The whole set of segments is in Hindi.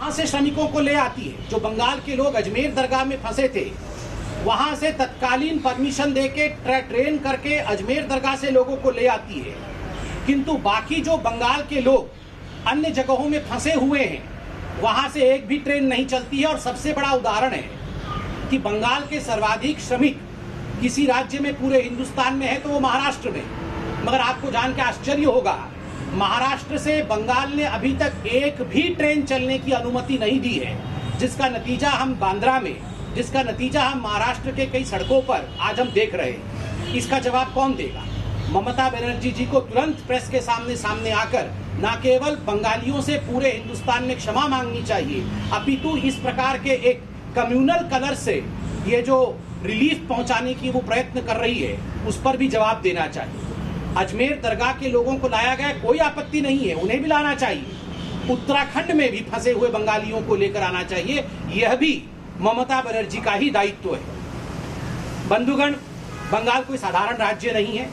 वहां से श्रमिकों को ले आती है। जो बंगाल के लोग अजमेर दरगाह में फंसे थे, वहां से तत्कालीन परमिशन देके ट्रेन करके अजमेर दरगाह से लोगों को ले आती है। किंतु बाकी जो बंगाल के लोग अन्य जगहों में फंसे हुए हैं, वहां से एक भी ट्रेन नहीं चलती है। और सबसे बड़ा उदाहरण है कि बंगाल के सर्वाधिक श्रमिक किसी राज्य में पूरे हिंदुस्तान में है तो वो महाराष्ट्र में। मगर आपको जान के आश्चर्य होगा, महाराष्ट्र से बंगाल ने अभी तक एक भी ट्रेन चलने की अनुमति नहीं दी है, जिसका नतीजा हम बांद्रा में, जिसका नतीजा हम महाराष्ट्र के कई सड़कों पर आज हम देख रहे हैं। इसका जवाब कौन देगा? ममता बनर्जी जी को तुरंत प्रेस के सामने आकर न केवल बंगालियों से पूरे हिंदुस्तान में क्षमा मांगनी चाहिए, अपितु इस प्रकार के एक कम्युनल कलर से ये जो रिलीफ पहुंचाने की वो प्रयत्न कर रही है, उस पर भी जवाब देना चाहिए। अजमेर दरगाह के लोगों को लाया गया, कोई आपत्ति नहीं है, उन्हें भी लाना चाहिए। उत्तराखंड में भी फंसे हुए बंगालियों को लेकर आना चाहिए, यह भी ममता बनर्जी का ही दायित्व है। बंधुगण, बंगाल कोई साधारण राज्य नहीं है।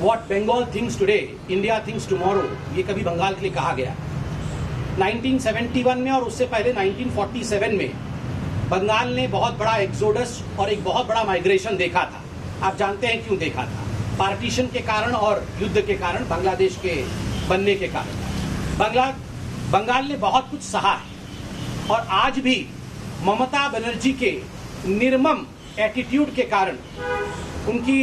What Bengal thinks today, India thinks tomorrow, ये कभी बंगाल के लिए कहा गया। 1971 में और उससे पहले 1947 में बंगाल ने बहुत बड़ा एक्सोडस और एक बहुत बड़ा माइग्रेशन देखा था। आप जानते हैं क्यों देखा था? पार्टीशन के कारण और युद्ध के कारण, बांग्लादेश के बनने के कारण। बंगाल ने बहुत कुछ सहा है और आज भी ममता बनर्जी के निर्मम एटीट्यूड के कारण, उनकी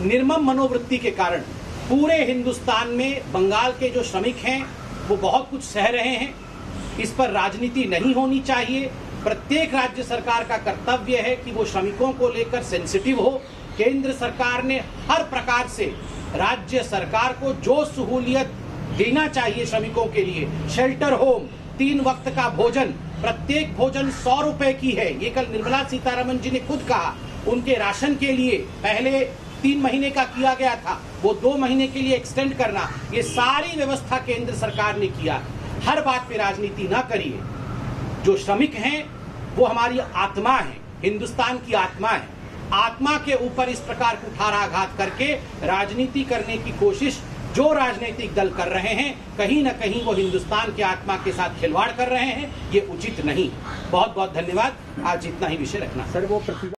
निर्मम मनोवृत्ति के कारण पूरे हिंदुस्तान में बंगाल के जो श्रमिक हैं वो बहुत कुछ सह रहे हैं। इस पर राजनीति नहीं होनी चाहिए। प्रत्येक राज्य सरकार का कर्तव्य है कि वो श्रमिकों को लेकर सेंसिटिव हो। केंद्र सरकार ने हर प्रकार से राज्य सरकार को जो सहूलियत देना चाहिए श्रमिकों के लिए, शेल्टर होम, 3 वक्त का भोजन, प्रत्येक भोजन 100 रुपए की है, ये कल निर्मला सीतारमण जी ने खुद कहा। उनके राशन के लिए पहले 3 महीने का किया गया था, वो 2 महीने के लिए एक्सटेंड करना, ये सारी व्यवस्था केंद्र सरकार ने किया। हर बात पे राजनीति ना करिए। जो श्रमिक हैं वो हमारी आत्मा है, हिंदुस्तान की आत्मा है। आत्मा के ऊपर इस प्रकार कुठाराघात करके राजनीति करने की कोशिश जो राजनीतिक दल कर रहे हैं, कहीं ना कहीं वो हिंदुस्तान के आत्मा के साथ खिलवाड़ कर रहे हैं। ये उचित नहीं। बहुत बहुत धन्यवाद। आज इतना ही विषय रखना। सर, वो